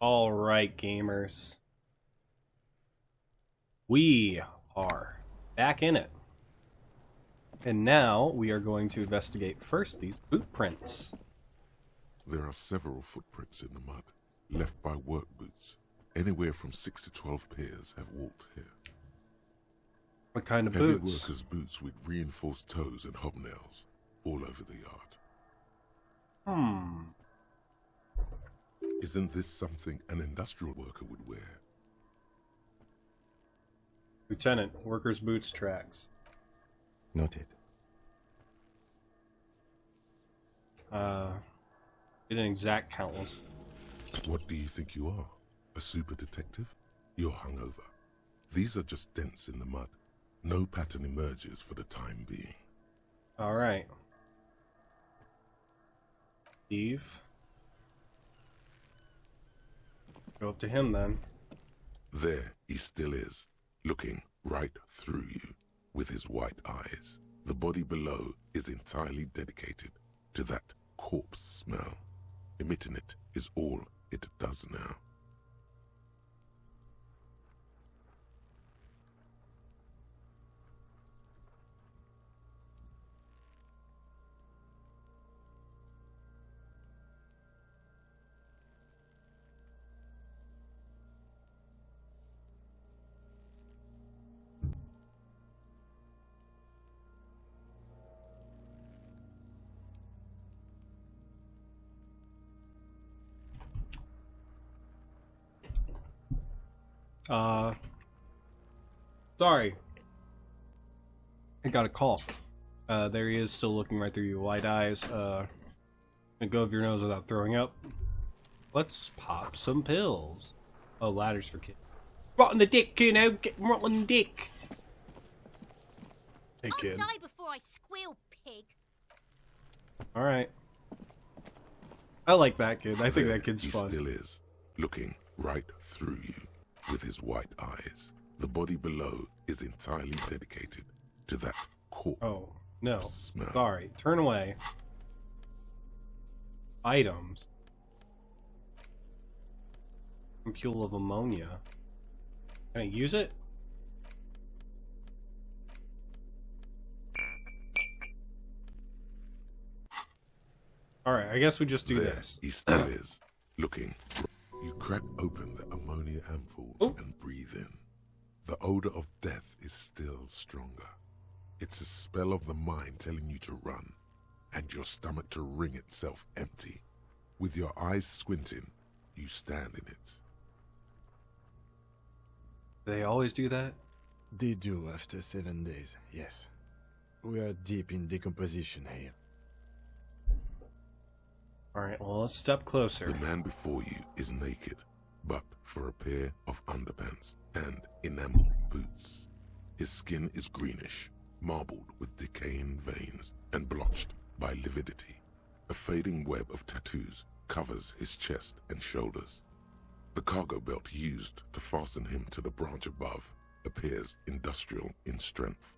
All right, gamers. We are back in it. And now we are going to investigate first these boot prints. There are several footprints in the mud, left by work boots. Anywhere from 6 to 12 pairs have walked here. What kind of Heavy boots? workers' boots with reinforced toes and hobnails, all over the yard. Isn't this something an industrial worker would wear? Lieutenant, workers' boots tracks. Noted. Get an exact countless. What do you think you are? A super detective? You're hungover. These are just dents in the mud. No pattern emerges for the time being. All right. Steve. Go up to him then. There he still is, looking right through you with his white eyes. The body below is entirely dedicated to that corpse smell. Emitting it is all it does now. Sorry. I got a call. There he is, still looking right through your white eyes. And go over your nose without throwing up. Let's pop some pills. Oh, ladders for kids. Rot in the dick, you know. Get rot in the dick. Hey, kid. I'll die before I squeal, pig. All right. I like that kid. I think There that kid's he fun. still is, looking right through you with his white eyes. The body below is entirely dedicated to that corpse. Oh, no. Smell. Sorry. Turn away. Items. Ampule of ammonia. Can I use it? Alright, I guess we just do There this. he still is, looking. You crack open the ammonia ampoule Oh. and breathe in. The odor of death is still stronger. It's a spell of the mind telling you to run, and your stomach to wring itself empty. With your eyes squinting, you stand in it. They always do that? They do after 7 days, yes. We are deep in decomposition here. Alright, well, let's step closer. The man before you is naked, but for a pair of underpants and enamel boots. His skin is greenish, marbled with decaying veins and blotched by lividity. A fading web of tattoos covers his chest and shoulders. The cargo belt used to fasten him to the branch above appears industrial in strength.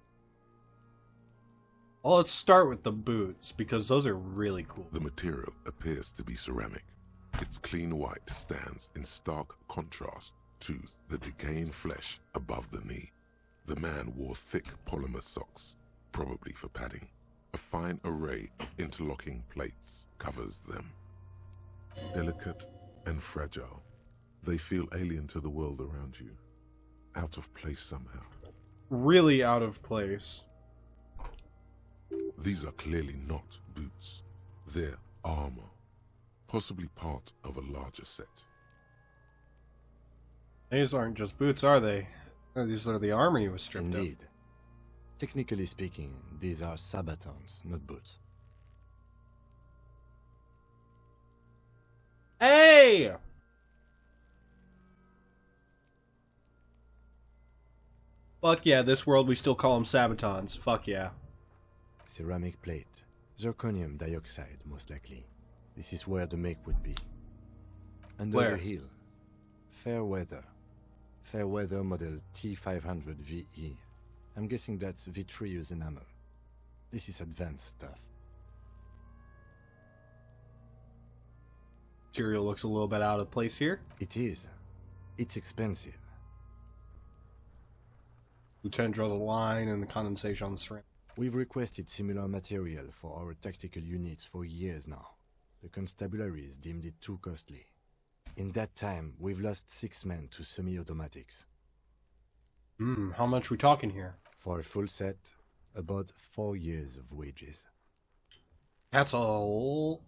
Well, let's start with the boots, because those are really cool. The material appears to be ceramic. Its clean white stands in stark contrast to the decaying flesh above the knee. The man wore thick polymer socks, probably for padding. A fine array of interlocking plates covers them. Delicate and fragile, they feel alien to the world around you. Out of place somehow. Really out of place. These are clearly not boots. They're armor. Possibly part of a larger set. These aren't just boots, are they? These are the armor you was stripped of. Indeed. Technically speaking, these are sabatons, not boots. Hey! Fuck yeah, this world we still call them sabatons. Fuck yeah. Ceramic plate. Zirconium dioxide, most likely. This is where the make would be. Under Where? the hill. Fair weather. Fair weather model T500 VE. I'm guessing that's vitreous enamel. This is advanced stuff. Material looks a little bit out of place here. It is. It's expensive. Lieutenant draws a line in the condensation on the ceramic. We've requested similar material for our tactical units for years now. The constabularies deemed it too costly. In that time, we've lost 6 men to semi-automatics. How much we talking here? For a full set, about 4 years of wages. That's all.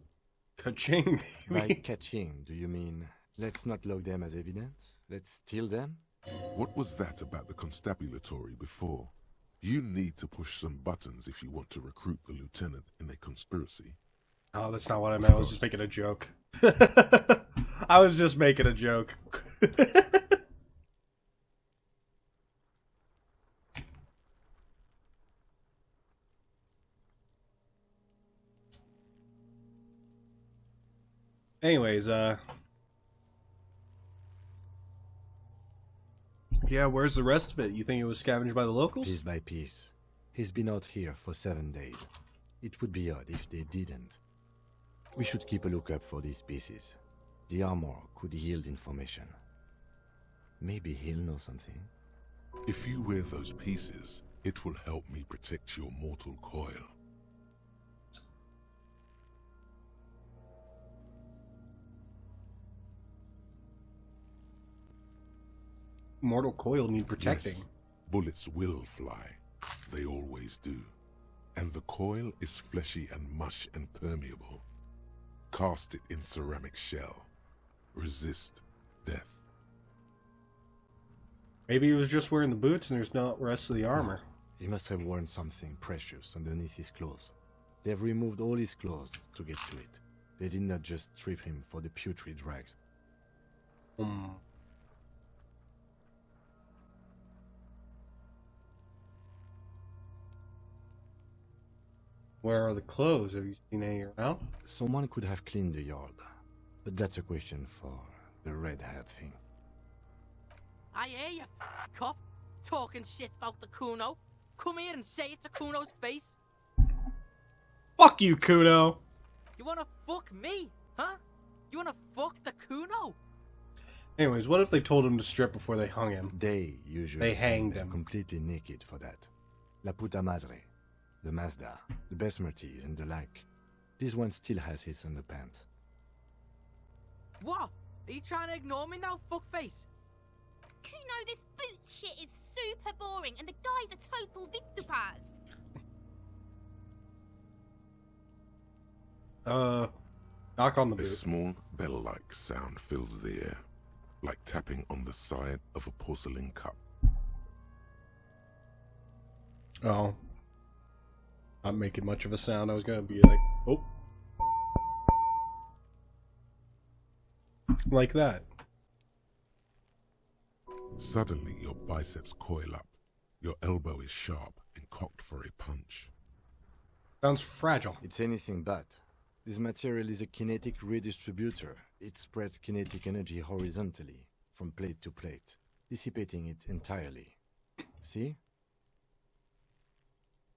Ka-ching, By baby. catching, do you mean let's not log them as evidence? Let's steal them? What was that about the constabulatory before? You need to push some buttons if you want to recruit the lieutenant in a conspiracy. Oh, that's not what I meant. I was just making a joke. I was just making a joke. Anyways, yeah, where's the rest of it? You think it was scavenged by the locals? Piece by piece. He's been out here for 7 days. It would be odd if they didn't. We should keep a lookout for these pieces. The armor could yield information. Maybe he'll know something. If you wear those pieces, it will help me protect your mortal coil. Mortal coil need protecting. Yes, bullets will fly. They always do. And the coil is fleshy and mush and permeable. Cast it in ceramic shell. Resist death. Maybe he was just wearing the boots and there's no rest of the armor. He must have worn something precious underneath his clothes. They've removed all his clothes to get to it. They did not just strip him for the putrid rags. Where are the clothes? Have you seen any around? Someone could have cleaned the yard, but that's a question for the red hat thing. I hear you, cop, talking shit about the Kuno. Come here and say it to Kuno's face. Fuck you, Kuno! You wanna fuck me, huh? You wanna fuck the Kuno? Anyways, what if they told him to strip before they hung him? They usually They hanged them him. completely naked for that. La puta madre, the Mazda, the Besmerties, and the like. This one still has his underpants. What? Are you trying to ignore me now, fuckface? Kuno, this boots shit is super boring, and the guy's a total Victopaz. Knock on the A boot. small bell-like sound fills the air, like tapping on the side of a porcelain cup. Oh. Not making much of a sound. I was gonna be like, oh. Like that. Suddenly, your biceps coil up. Your elbow is sharp and cocked for a punch. Sounds fragile. It's anything but. This material is a kinetic redistributor. It spreads kinetic energy horizontally, from plate to plate, dissipating it entirely. See?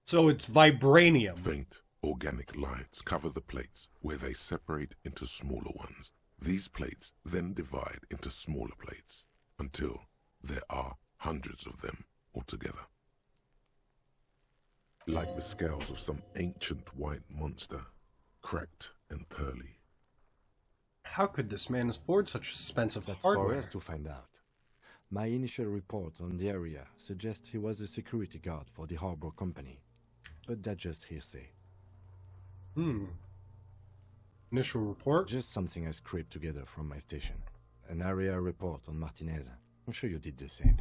So it's vibranium. Faint, organic lines cover the plates where they separate into smaller ones. These plates then divide into smaller plates until there are hundreds of them altogether. Like the scales of some ancient white monster, cracked and pearly. How could this man afford such expensive That's hardware? for us to find out. My initial report on the area suggests he was a security guard for the harbor company. But that's just hearsay. Initial report? Just something I scraped together from my station. An area report on Martinez. I'm sure you did the same.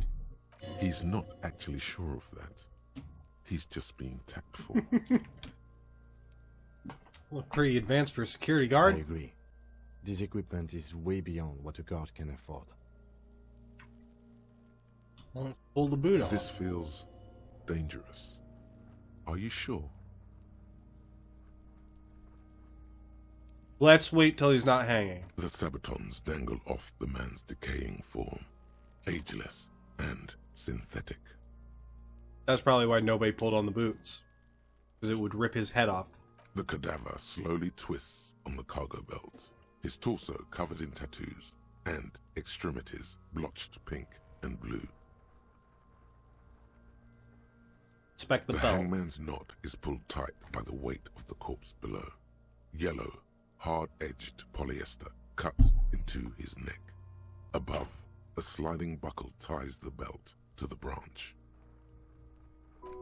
He's not actually sure of that. He's just being tactful. Look pretty advanced for a security I guard. agree. This equipment is way beyond what a guard can afford. Well, pull the boot off. This feels dangerous. Are you sure? Let's wait till he's not hanging. The sabatons dangle off the man's decaying form, ageless and synthetic. That's probably why nobody pulled on the boots. Because it would rip his head off. The cadaver slowly twists on the cargo belt, his torso covered in tattoos, and extremities blotched pink and blue. Inspect the The belt. hangman's knot is pulled tight by the weight of the corpse below. Yellow, hard-edged polyester cuts into his neck. Above, a sliding buckle ties the belt to the branch.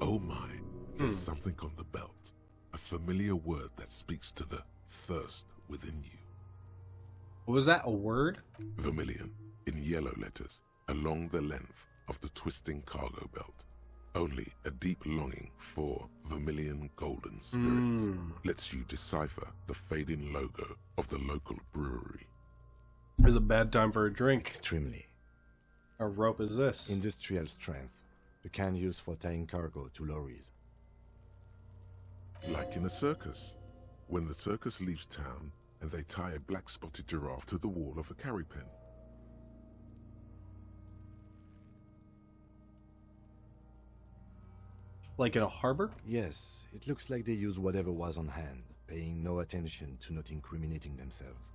Oh my, there's something on the belt. A familiar word that speaks to the thirst within you. Was that a word? Vermilion, in yellow letters, along the length of the twisting cargo belt. Only a deep longing for vermilion golden spirits lets you decipher the fading logo of the local brewery. It's a bad time for a drink. Extremely. How rope is this? Industrial strength. The kind used for tying cargo to lorries. Like in a circus. When the circus leaves town and they tie a black-spotted giraffe to the wall of a carry pen. Like in a harbor? Yes, it looks like they used whatever was on hand, paying no attention to not incriminating themselves.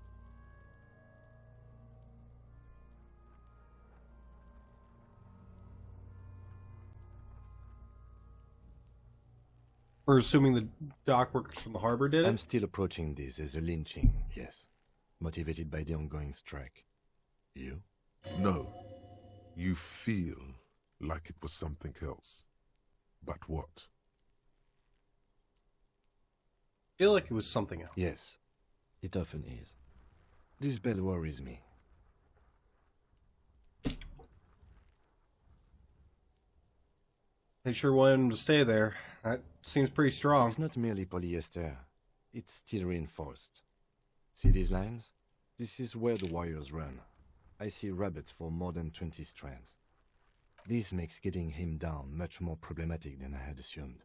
We're assuming the dock workers from the harbor did I'm it? still approaching this as a lynching, yes. Motivated by the ongoing strike. You? No, you feel like it was something else. But what? I feel like it was something else. Yes, it often is. This bell worries me. They sure wanted him to stay there. That seems pretty strong. It's not merely polyester. It's steel reinforced. See these lines? This is where the wires run. I see rabbits for more than 20 strands. This makes getting him down much more problematic than I had assumed.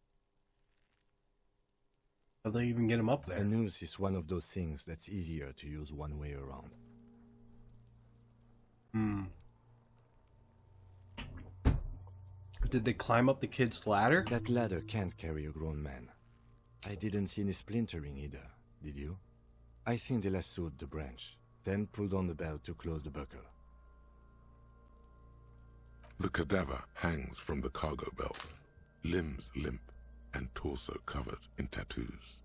How'd they even get him up A there? noose is one of those things that's easier to use one way around. Did they climb up the kid's ladder? That ladder can't carry a grown man. I didn't see any splintering either, did you? I think they lassoed the branch, then pulled on the belt to close the buckle. The cadaver hangs from the cargo belt, limbs limp and torso covered in tattoos.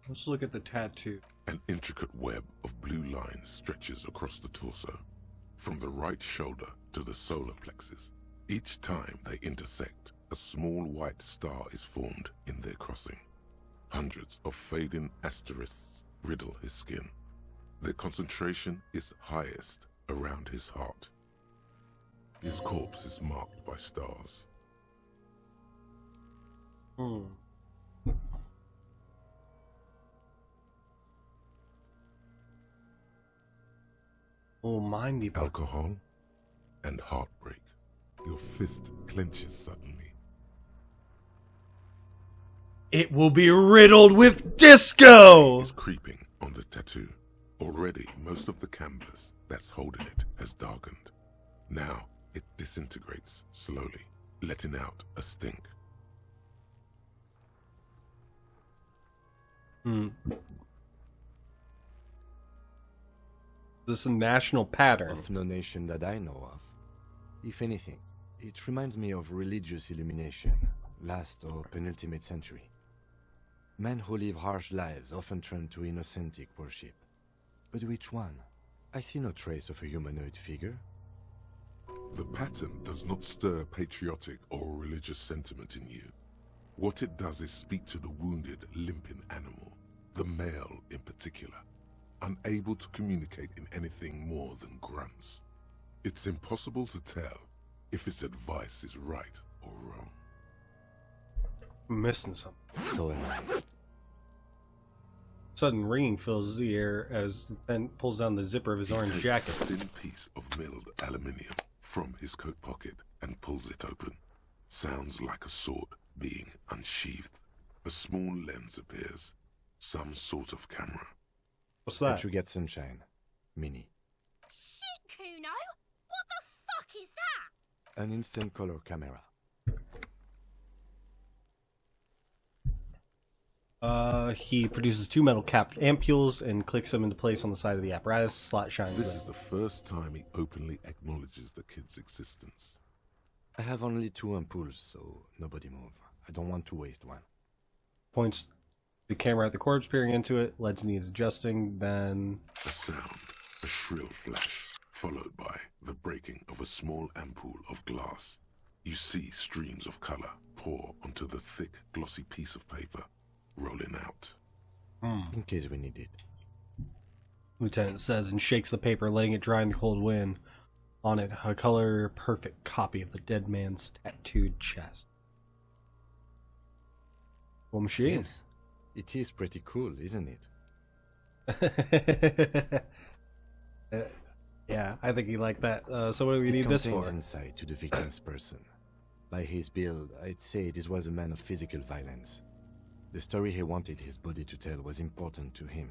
Let's look at the tattoo. An intricate web of blue lines stretches across the torso, from the right shoulder to the solar plexus. Each time they intersect, a small white star is formed in their crossing. Hundreds of fading asterisks riddle his skin. Their concentration is highest around his heart. His corpse is marked by stars. Oh, mind me. Alcohol and heartbreak. Your fist clenches suddenly. It will be riddled with disco! Is creeping on the tattoo. Already, most of the canvas that's holding it has darkened. Now, it disintegrates slowly, letting out a stink. This is a national pattern. Of no nation that I know of. If anything, it reminds me of religious illumination, last or penultimate century. Men who live harsh lives often turn to innocentic worship. But which one? I see no trace of a humanoid figure. The pattern does not stir patriotic or religious sentiment in you. What it does is speak to the wounded, limping animal, the male in particular, unable to communicate in anything more than grunts. It's impossible to tell if its advice is right or wrong. I'm missing something. So am I. Sudden ringing fills the air as Ben pulls down the zipper of his orange Takes jacket. a thin piece of milled aluminium from his coat pocket and pulls it open. Sounds like a sword being unsheathed. A small lens appears. Some sort of camera. What's Can't that? you get sunshine? Mini. Shit, Kuno! What the fuck is that? An instant color camera. He produces 2 metal-capped ampules and clicks them into place on the side of the apparatus. Slot shines This red. is the first time he openly acknowledges the kid's existence. I have only 2 ampoules, so nobody move. I don't want to waste one. Points the camera at the corpse, peering into it. Legs needs adjusting, then... A sound, a shrill flash, followed by the breaking of a small ampoule of glass. You see streams of color pour onto the thick, glossy piece of paper, rolling out. In case we need it. Lieutenant says and shakes the paper, letting it dry in the cold wind. On it, a color-perfect copy of the dead man's tattooed chest. Cool machine. Yes. It is pretty cool, isn't it? Yeah, I think he liked that. So what do we need this Contains for? insight to the victim's person. By his build, I'd say this was a man of physical violence. The story he wanted his body to tell was important to him.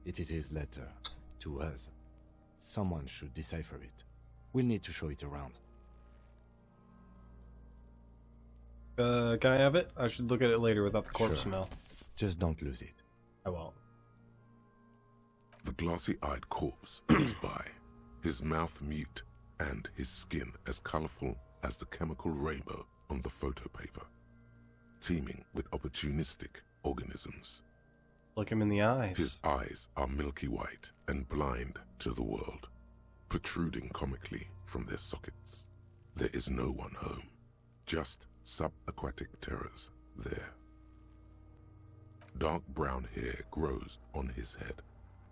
It is his letter to us. Someone should decipher it. We'll need to show it around. Can I have it? I should look at it later without the corpse Sure. smell. Just don't lose it. I won't. The glossy-eyed corpse goes by, his mouth mute and his skin as colorful as the chemical rainbow on the photo paper, teeming with opportunistic organisms. Look him in the eyes. His eyes are milky white and blind to the world, protruding comically from their sockets. There is no one home, just subaquatic terrors there. Dark brown hair grows on his head.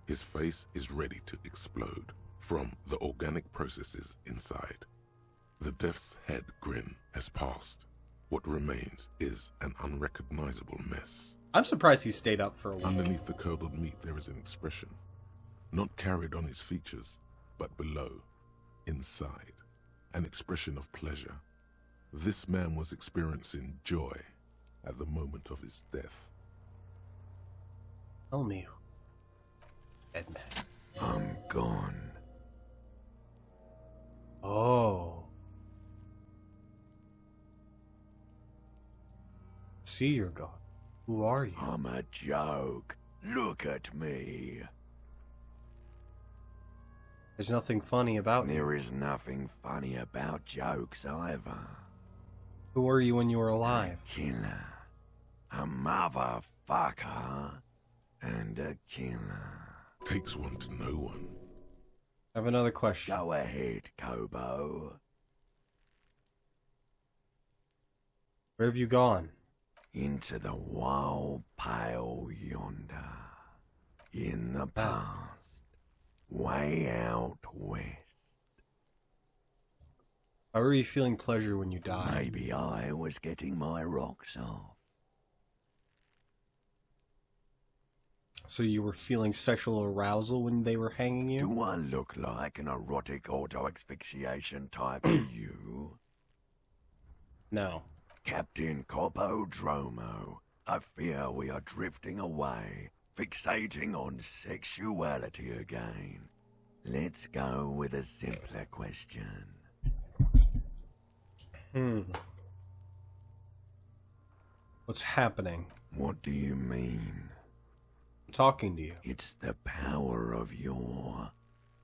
His face is ready to explode from the organic processes inside. The death's head grin has passed. What remains is an unrecognizable mess. I'm surprised he stayed up for a while. Underneath the curdled meat there is an expression, not carried on his features, but below, inside, an expression of pleasure. This man was experiencing joy at the moment of his death. Tell me, dead man. I'm gone. Oh. See, you're gone. Who are you? I'm a joke. Look at me. There's nothing funny about you. There is nothing funny about jokes either. Who were you when you were alive? Killer. A motherfucker. And a killer. Takes one to know one. I have another question. Go ahead, Kobo. Where have you gone? Into the wild pale yonder. In the past. Way out west. How were you feeling pleasure when you died? Maybe I was getting my rocks off. So you were feeling sexual arousal when they were hanging you? Do I look like an erotic auto-asphyxiation type to you? No. Captain Copodromo, I fear we are drifting away, fixating on sexuality again. Let's go with a simpler question. What's happening? What do you mean? I'm talking to you. It's the power of your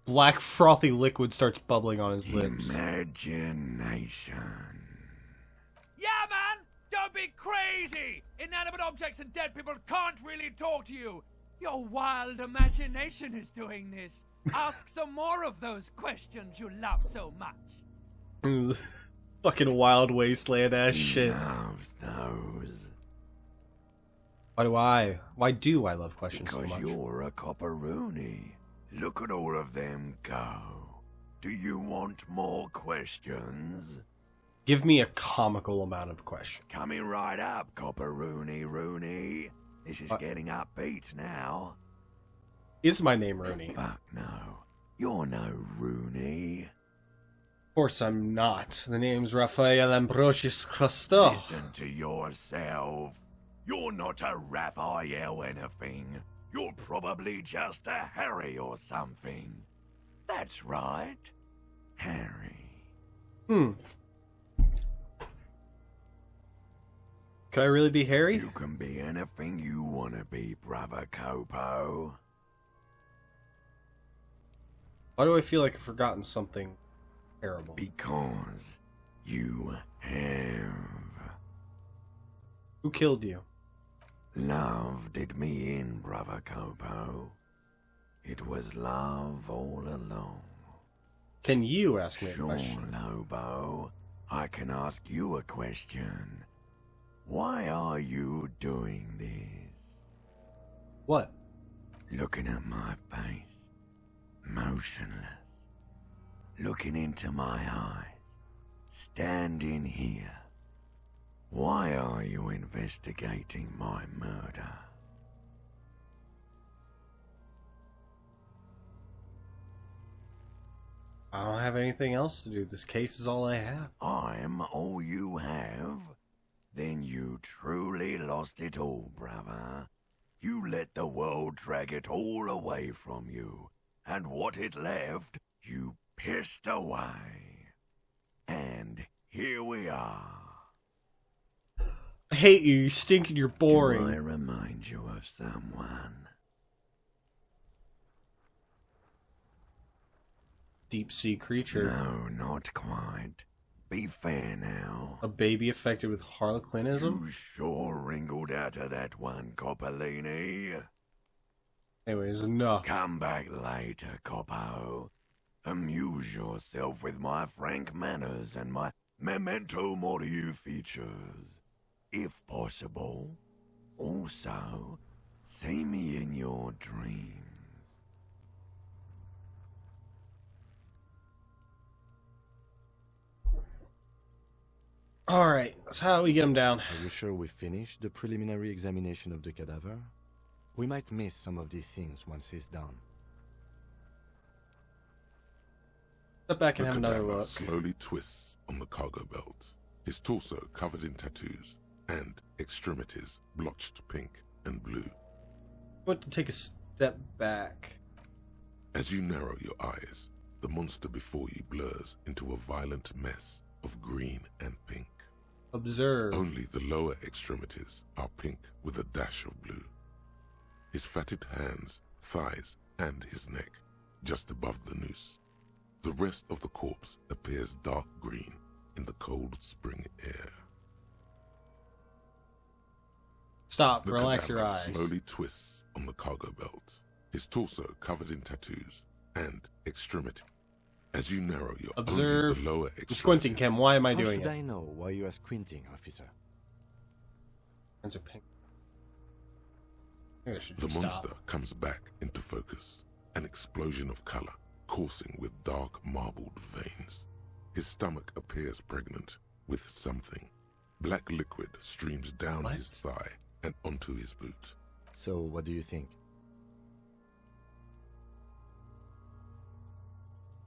Black frothy liquid starts bubbling on his lips. imagination. Yeah, man! Don't be crazy! Inanimate objects and dead people can't really talk to you. Your wild imagination is doing this. Ask some more of those questions you love so much. Fucking wild wasteland ass shit. Loves those. Why do I love questions so Because much? you're a copperoony. Look at all of them go. Do you want more questions? Give me a comical amount of questions. Coming right up, copperoony Rooney. This is getting upbeat now. Is my name Rooney? Of Fuck no. You're no Rooney. course I'm not. The name's Raphael Ambrosius Christo. Listen to yourself. You're not a Raphael anything. You're probably just a Harry or something. That's right. Harry. Could I really be Harry? You can be anything you want to be, Brother Copo. Why do I feel like I've forgotten something terrible? Because you have. Who killed you? Love did me in, Brother Copo. It was love all along. Can you ask me a Sure, question? Lobo. I can ask you a question. Why are you doing this? What? Looking at my face, motionless, looking into my eyes, standing here. Why are you investigating my murder? I don't have anything else to do. This case is all I have. I'm all you have? Then you truly lost it all, brother. You let the world drag it all away from you, and what it left, you pissed away. And here we are. I hate you. You stink and you're boring. Do I remind you of someone? Deep sea creature. No, not quite. Be fair now. A baby affected with harlequinism? You sure wrinkled out of that one, Coppolini. Anyways, enough. Come back later, Coppo. Amuse yourself with my frank manners and my memento mori features. If possible. Also, see me in your dreams. Alright, that's how we get him down. Are you sure we finished the preliminary examination of the cadaver? We might miss some of these things once he's done. Step back and The have another cadaver look. slowly twists on the cargo belt, his torso covered in tattoos, and extremities blotched pink and blue. I want to take a step back. As you narrow your eyes, the monster before you blurs into a violent mess of green and pink. Observe. Only the lower extremities are pink with a dash of blue. His fatted hands, thighs, and his neck, just above the noose. The rest of the corpse appears dark green in the cold spring air. Stop. The Relax your cadaver eyes. slowly twists on the cargo belt, his torso covered in tattoos and extremity. As you narrow your Observe. only the lower I'm squinting, extremities, Kim. Why am I How doing should it? I know why you are squinting, officer? Hands are pink. Maybe I should the stop. monster comes back into focus, an explosion of color coursing with dark marbled veins. His stomach appears pregnant with something. Black liquid streams down What? his thigh and onto his boot. So, what do you think?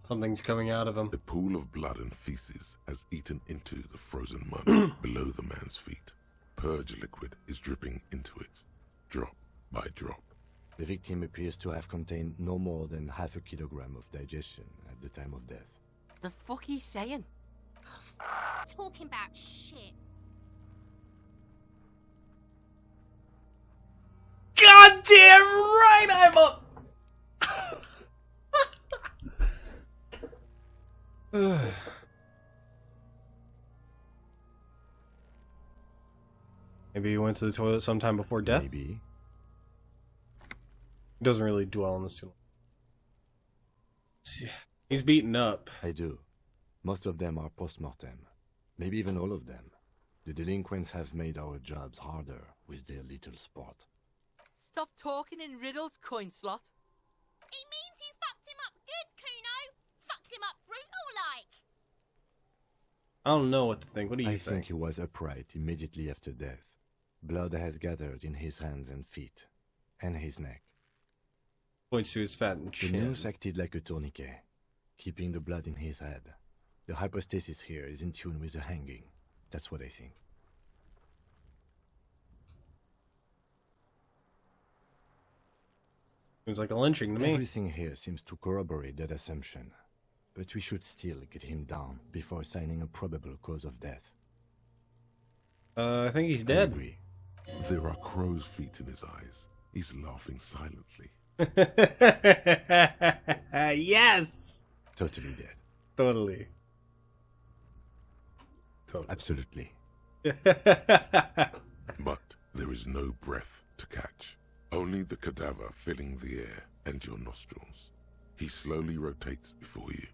Something's coming out of him. A pool of blood and feces has eaten into the frozen mud below the man's feet. Purge liquid is dripping into it, drop by drop. The victim appears to have contained no more than half a kilogram of digestion at the time of death. The fuck he's saying? Talking about shit. God damn right I'm up! Maybe he went to the toilet sometime before death? Maybe. He doesn't really dwell on this too long. He's beaten up. I do. Most of them are post-mortem. Maybe even all of them. The delinquents have made our jobs harder with their little sport. Stop talking in riddles, coin slot. It means you fucked him up good, Kuno. Fucked him up brutal like. I don't know what to think. What do you I think? think he was upright immediately after death. Blood has gathered in his hands and feet, and his neck. Points to his fat and The chin. noose acted like a tourniquet, keeping the blood in his head. The hypostasis here is in tune with the hanging. That's what I think. Seems like a lynching to me. Everything here seems to corroborate that assumption. But we should still get him down before assigning a probable cause of death. I think he's I dead. agree. There are crow's feet in his eyes. He's laughing silently. Yes! Totally dead. Totally. Absolutely. But there is no breath to catch. Only the cadaver filling the air and your nostrils. He slowly rotates before you,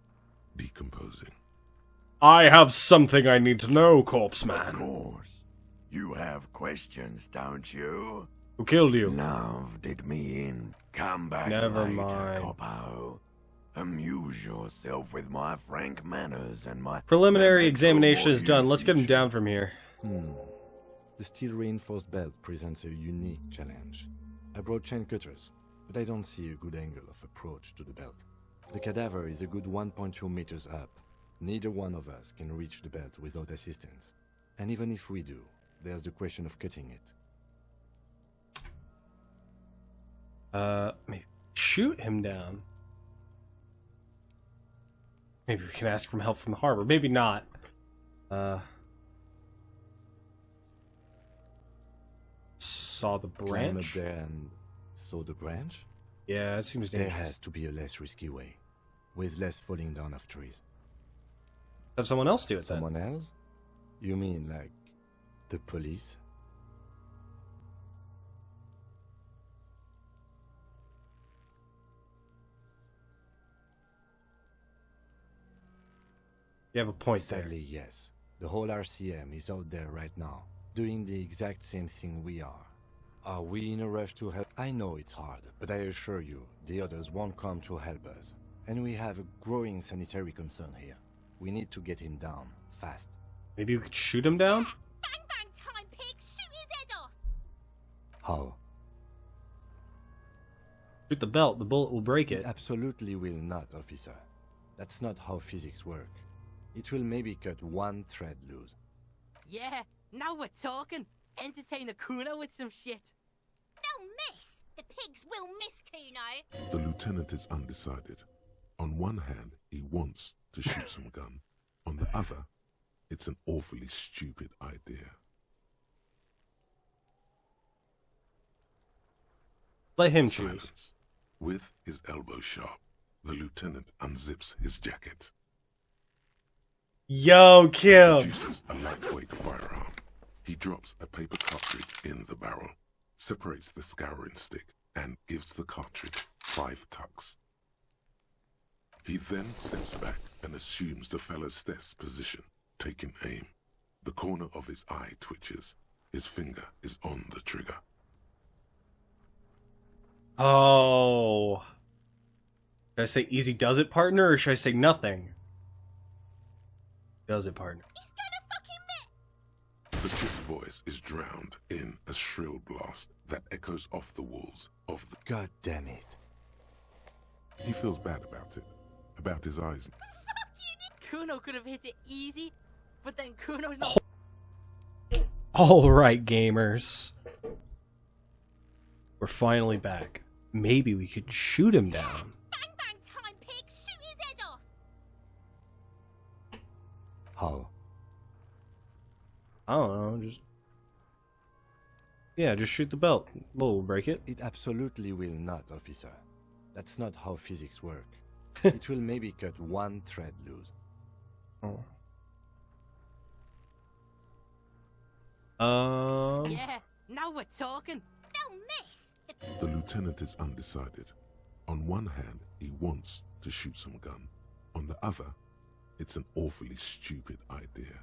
decomposing. I have something I need to know, corpse Of man. course. You have questions, don't you? Who killed you? Love did me in. Come back Never later, mind. Copo. Amuse yourself with my frank manners and my... Preliminary my examination is more done. Let's get him future. down from here. The steel reinforced belt presents a unique challenge. I brought chain cutters, but I don't see a good angle of approach to the belt. The cadaver is a good 1.2 meters up. Neither one of us can reach the belt without assistance. And even if we do, there's the question of cutting it. Maybe shoot him down. Maybe we can ask for help from the harbor. Maybe not. Saw the Climb up branch? there and saw the branch? Yeah, that seems There dangerous. has to be a less risky way, with less falling down of trees. Have someone else do it then. Someone else? You mean like the police? You have a point there. Sadly, yes. The whole RCM is out there right now, doing the exact same thing we are. Are we in a rush to help? I know it's hard, but I assure you, the others won't come to help us. And we have a growing sanitary concern here. We need to get him down, fast. Maybe we could shoot him down? Bang bang time, pig! Shoot his head off! How? Shoot the belt. The bullet will break It it. absolutely will not, officer. That's not how physics work. It will maybe cut one thread loose. Yeah, now we're talking. Entertain a Kuno with some shit. They'll miss! The pigs will miss Kuno! The lieutenant is undecided. On one hand, he wants to shoot some gun. On the other, it's an awfully stupid idea. Let him choose. Silence. With his elbow sharp, the lieutenant unzips his jacket. Yo, kill! Produces a lightweight firearm. He drops a paper cartridge in the barrel, separates the scouring stick, and gives the cartridge 5 tucks. He then steps back and assumes the fellow's desk position, taking aim. The corner of his eye twitches. His finger is on the trigger. Oh. Should I say easy does it, partner, or should I say nothing? Does it, partner? He's gonna fucking miss! The kid's voice is drowned in a shrill blast that echoes off the walls of the... God damn it. He feels bad about it, about his eyes. Kuno could have hit it easy, but then Kuno's not. Alright, gamers. We're finally back. Maybe we could shoot him down. Bang bang time, pig! Shoot his head off! How? I don't know, just... Yeah, just shoot the belt. We'll break it. It absolutely will not, officer. That's not how physics work. It will maybe cut one thread loose. Yeah, now we're talking. They'll miss! The lieutenant is undecided. On one hand, he wants to shoot some gun. On the other, it's an awfully stupid idea.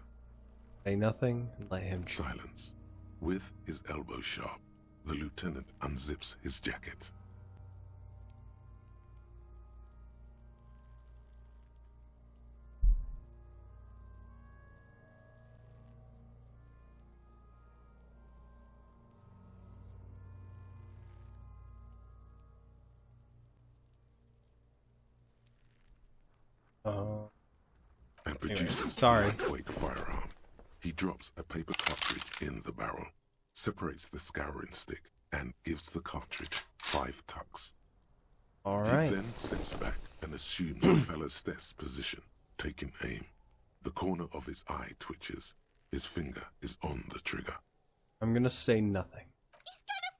Say nothing, and let him shoot. Silence. With his elbow sharp, the lieutenant unzips his jacket. And produces sorry. a lightweight firearm. He drops a paper cartridge in the barrel, separates the scouring stick, and gives the cartridge 5 tucks. Alright. He then steps back and assumes the fellow's desk position, taking aim. The corner of his eye twitches. His finger is on the trigger. I'm gonna say nothing. He's gonna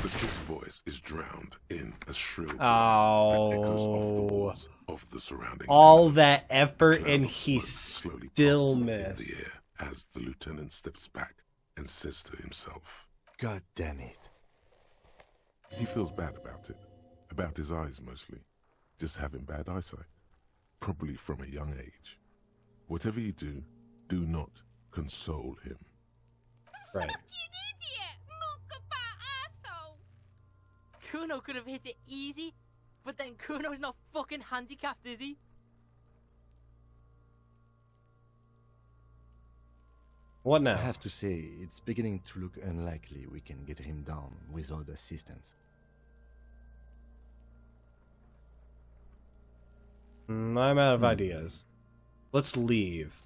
fucking The kid's voice is drowned in a shrill blast that echoes off the walls of the surrounding All tenements. that effort Cloud and of he smoke slowly still puffs missed. in the air as the lieutenant steps back and says to himself, God damn it. he feels bad about it. About his eyes mostly. Just having bad eyesight. Probably from a young age. Whatever you do, do not console him. Right. fucking idiot! Mookaba asshole! Kuno could have hit it easy, but then Kuno's not fucking handicapped, is he? What I now? have to say, it's beginning to look unlikely we can get him down without assistance. I'm out of ideas. Let's leave.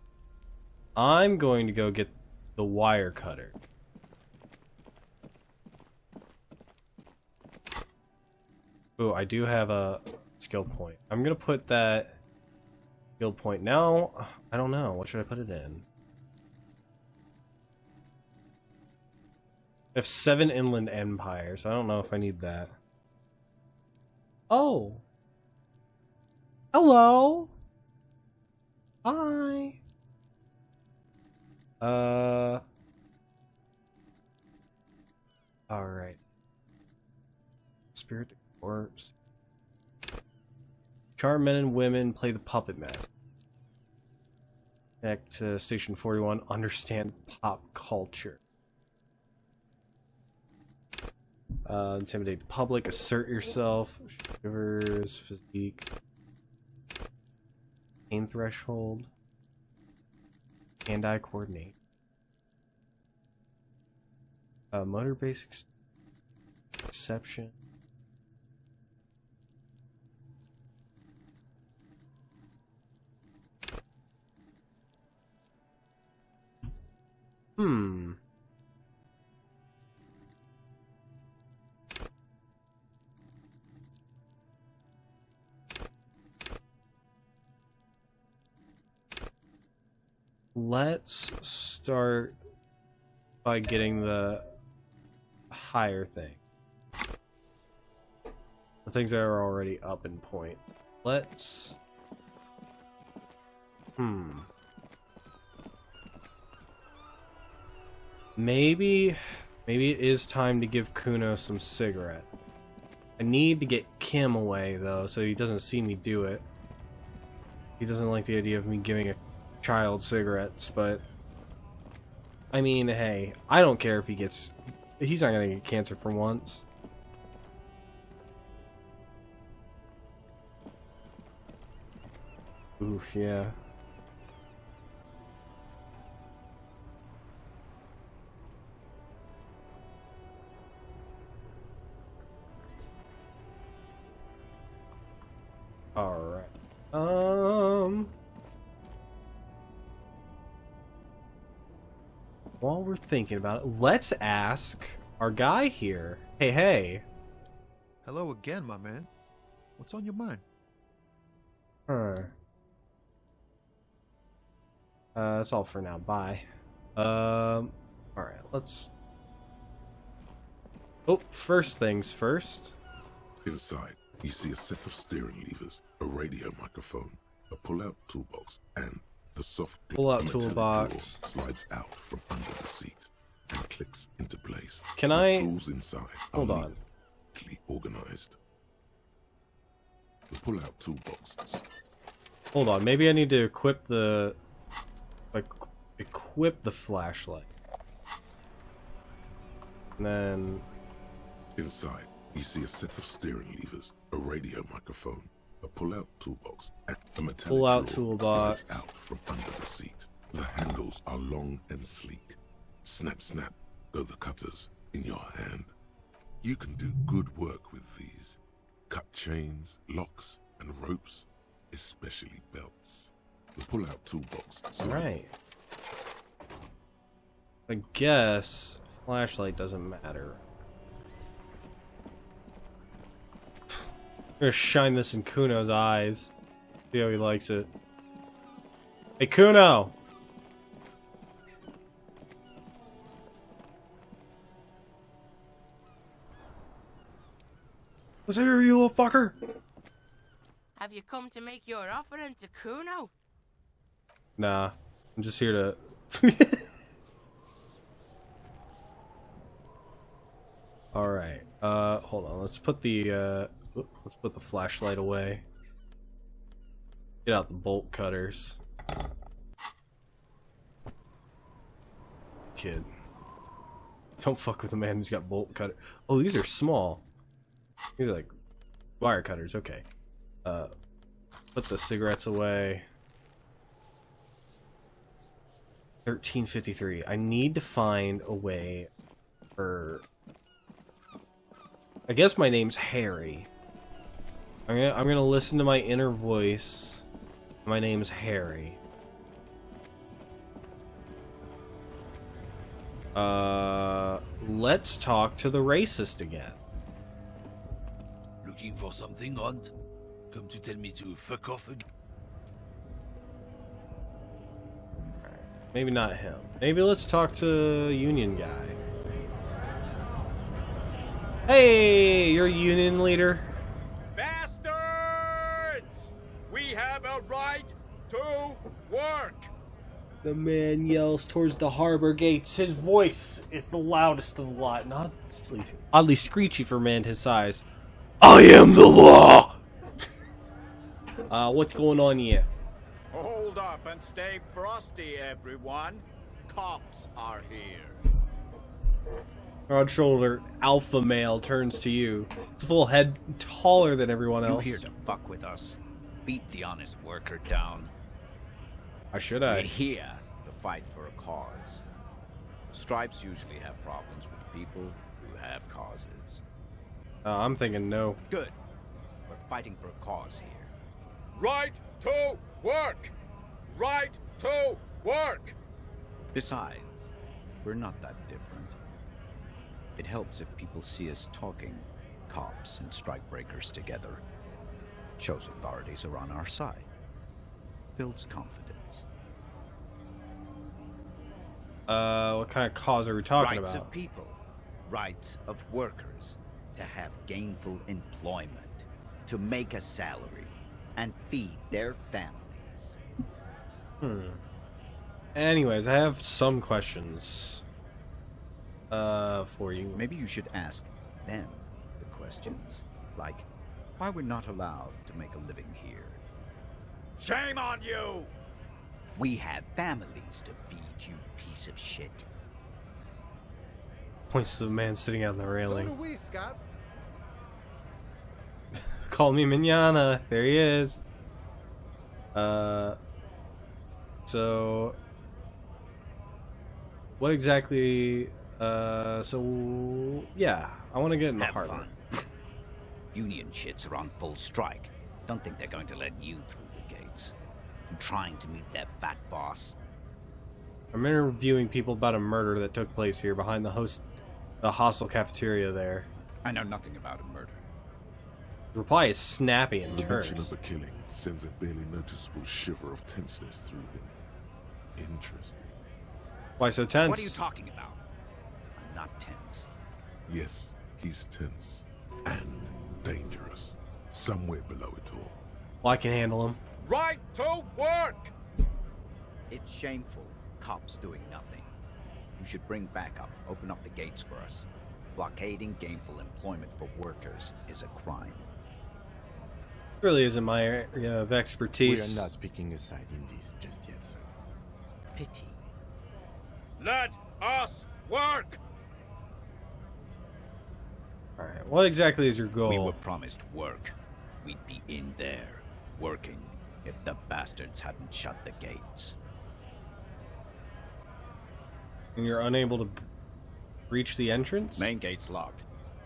I'm going to go get the wire cutter. Oh, I do have a skill point. I'm gonna put that skill point now. I don't know. What should I put it in? I have 7 inland empires. I don't know if I need that. Oh. Hello. Hi. Alright. Spirit corpse. Charm men and women, play the puppet man. Connect to Station 41, understand pop culture. Intimidate the public, assert yourself, shivers, physique. Pain threshold. Hand-eye coordinate. Motor basics. Perception. Let's start by getting the higher thing. The things that are already up in point. Let's... Maybe it is time to give Kuno some cigarette. I need to get Kim away, though, so he doesn't see me do it. He doesn't like the idea of me giving a child cigarettes, but... I mean, hey, I don't care if he gets... He's not gonna get cancer for once. Oof, yeah. Alright. While we're thinking about it, let's ask our guy here. Hey. Hello again, my man. What's on your mind? That's all for now. Bye. Alright, let's... Oh, first things first. Inside, you see a set of steering levers, a radio microphone, a pull-out toolbox, and the soft Pull-out metallic toolbox. drawer slides out from under the seat and clicks into place. Can the I... tools inside Hold are on. neatly organized. The pull-out toolbox. Hold on, maybe I need to equip the... Like, equip the flashlight. And then... Inside, you see a set of steering levers, a radio microphone, a pull-out toolbox, and a metallic Pull-out drawer toolbox. slides out from under the seat. The handles are long and sleek. Snap, snap, go the cutters in your hand. You can do good work with these. Cut chains, locks, and ropes, especially belts. The pull-out toolbox. Right. I guess flashlight doesn't matter. I'm gonna shine this in Kuno's eyes. See how he likes it. Hey, Kuno! Listen here, you little fucker. Have you come to make your offering to Kuno? Nah, I'm just here to. All right. Hold on. Let's put the flashlight away. Get out the bolt cutters. Kid. Don't fuck with a man who's got bolt cutter. Oh, these are small. These are like wire cutters. Okay. Put the cigarettes away. 1353. I need to find a way for. I guess my name's Harry. I'm gonna listen to my inner voice. My name's Harry. Let's talk to the racist again. Looking for something, Hunt? Come to tell me to fuck off again? Maybe not him. Maybe let's talk to Union guy. Hey, you're a Union leader? Bastards! We have a right to work! The man yells towards the harbor gates. His voice is the loudest of the lot, not oddly screechy for a man his size. I am the law! What's going on here? Hold up and stay frosty, everyone. Cops are here. Broad-shouldered alpha male turns to you. It's a full head taller than everyone else. You here to fuck with us? Beat the honest worker down. Or should We're I? here to fight for a cause. Stripes usually have problems with people who have causes. I'm thinking no. Good. We're fighting for a cause here. Right to work! Right to work! Besides, we're not that different. It helps if people see us talking, cops and strikebreakers together. Shows authorities are on our side. Builds confidence. What kind of cause are we talking Rights about? of people. Rights of workers. To have gainful employment. To make a salary. And feed their families. Anyways, I have some questions. For you. Maybe you should ask them the questions. Like, why we're not allowed to make a living here. Shame on you! We have families to feed, you piece of shit. Points to the man sitting out on the railing. So do we, Scott. Call me Manana. There he is. So what exactly? So yeah, I want to get in the Have harbor. fun. Union shits are on full strike. Don't think they're going to let you through the gates. I'm trying to meet their fat boss. I'm interviewing people about a murder that took place here behind the hostel cafeteria there. I know nothing about a murder. The reply is snappy and The mention terse. of the killing sends a barely noticeable shiver of tenseness through him. Interesting. Why so tense? What are you talking about? I'm not tense. Yes, he's tense and dangerous. Somewhere below it all. Well, I can handle him. Right to work! It's shameful. Cops doing nothing. You should bring backup. Open up the gates for us. Blockading gainful employment for workers is a crime. Really isn't my area of We expertise. are not picking a side in this just yet, sir. Pity. Let us work! Alright, what exactly is your goal? We were promised work. We'd be in there, working, if the bastards hadn't shut the gates. And you're unable to reach the entrance? Main gate's locked.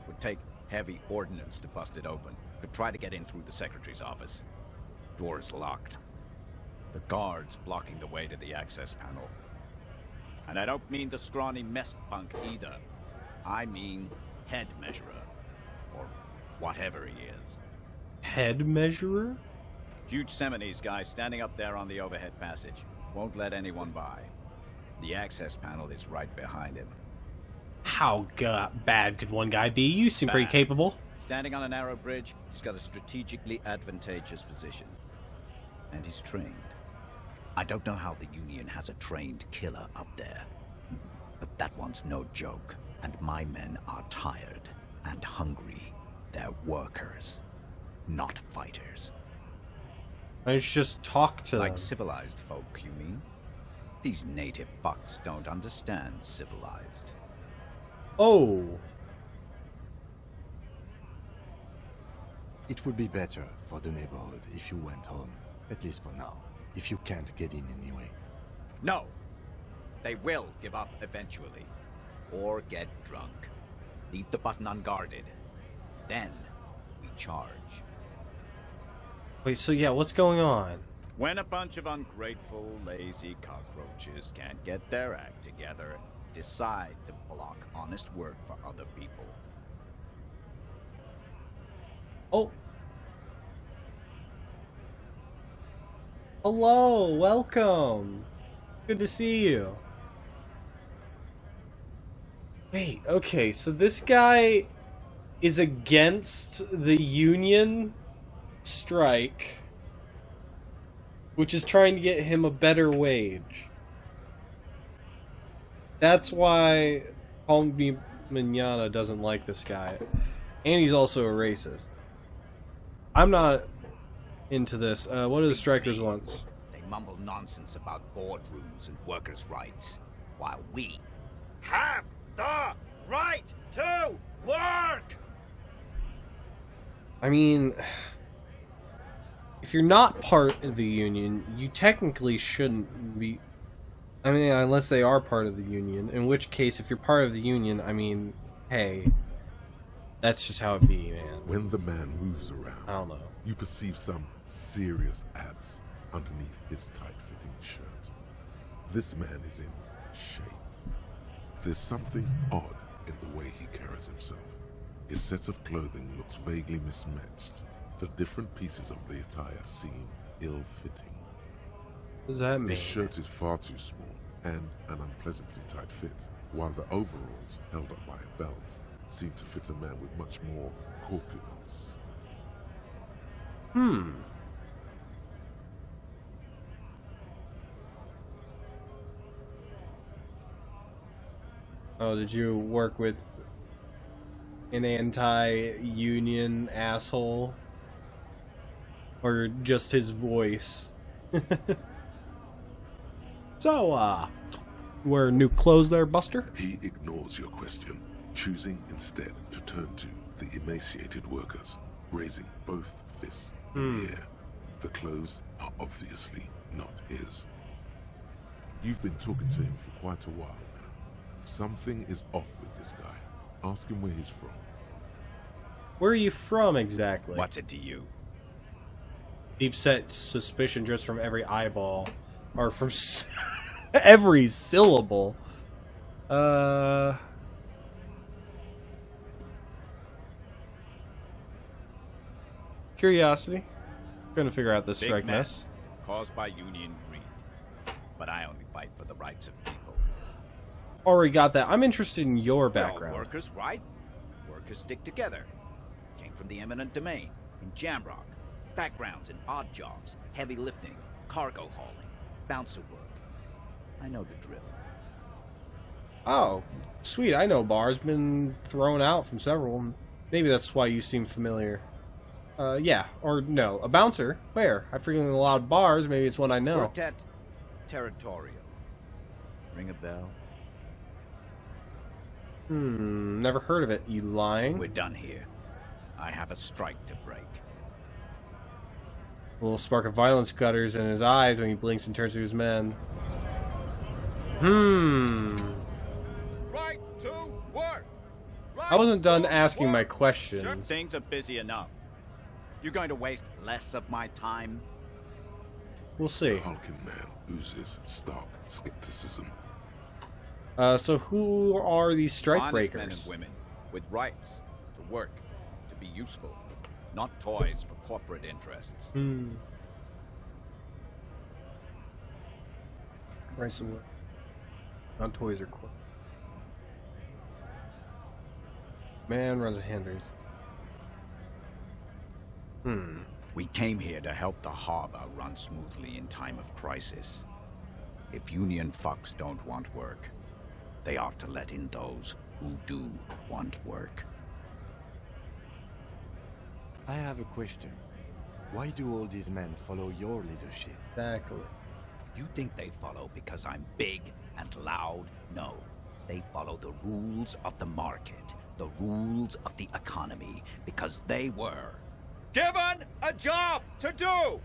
Would take heavy ordnance to bust it open. Could try to get in through the secretary's office. Door's locked. The guards blocking the way to the access panel. And I don't mean the scrawny mess punk either. I mean head measurer. Or whatever he is. Head measurer? Huge Seminese guy standing up there on the overhead passage. Won't let anyone by. The access panel is right behind him. How bad could one guy be? You seem pretty Bad. capable. Standing on a narrow bridge, he's got a strategically advantageous position. And he's trained. I don't know how the Union has a trained killer up there. But that one's no joke. And my men are tired and hungry. They're workers, not fighters. I should just talk to Like them. civilized folk, you mean? These native fucks don't understand civilized. Oh. It would be better for the neighborhood if you went home, at least for now, if you can't get in anyway. No! They will give up eventually. Or get drunk. Leave the button unguarded. Then, we charge. Wait, so yeah, what's going on? When a bunch of ungrateful, lazy cockroaches can't get their act together, decide to block honest work for other people. Oh. Hello, welcome. Good to see you. Wait, okay, so this guy is against the Union strike, which is trying to get him a better wage. That's why Palm Manana doesn't like this guy. And he's also a racist. I'm not into this. What do the strikers want? They mumble nonsense about boardrooms and workers' rights, while we have the right to work! I mean, if you're not part of the union, you technically shouldn't be. I mean, unless they are part of the union, in which case, if you're part of the union, I mean, hey, that's just how it be, man. When the man moves around, I don't know. you perceive some serious abs underneath his tight-fitting shirt. This man is in shape. There's something odd in the way he carries himself. His set of clothing looks vaguely mismatched. The different pieces of the attire seem ill-fitting. What does that mean? His shirt is far too small and an unpleasantly tight fit, while the overalls, held up by a belt, seem to fit a man with much more corpulence. Oh, did you work with an anti-union asshole? Or just his voice? So, wear new clothes there, Buster? He ignores your question, choosing instead to turn to the emaciated workers, raising both fists in the air. The clothes are obviously not his. You've been talking to him for quite a while now. Something is off with this guy. Ask him where he's from. Where are you from, exactly? What's it to you? Deep-set suspicion drips from every eyeball. Or from every syllable. Curiosity. Gonna figure out this Big strike mess mess. caused by union greed. But I only fight for the rights of people. Already got that. I'm interested in your We're all background. workers, right? Workers stick together. Came from the eminent domain in Jamrock. Backgrounds in odd jobs, heavy lifting, cargo hauling, bouncer work. I know the drill. Oh, sweet. I know bars. Been thrown out from several. Maybe that's why you seem familiar. Yeah. Or no. A bouncer? Where? I frequently allowed bars. Maybe it's one I know. Quartet Territorial. Ring a bell? Never heard of it, you lying. We're done here. I have a strike to break. A little spark of violence gutters in his eyes when he blinks and turns to his men. Right to work! Right I wasn't done to asking my work! questions. Things are busy enough. You're going to waste less of my time? We'll see. The hulking man oozes stark skepticism. So who are these strike Honest breakers? men and women with rights to work, to be useful, not toys for corporate interests. Rights of work. Not toys or court. Man runs a handers. We came here to help the harbor run smoothly in time of crisis. If Union fucks don't want work, they ought to let in those who do want work. I have a question. Why do all these men follow your leadership? Exactly. You think they follow because I'm big and loud? No. They follow the rules of the market, the rules of the economy, because they were given a job to do!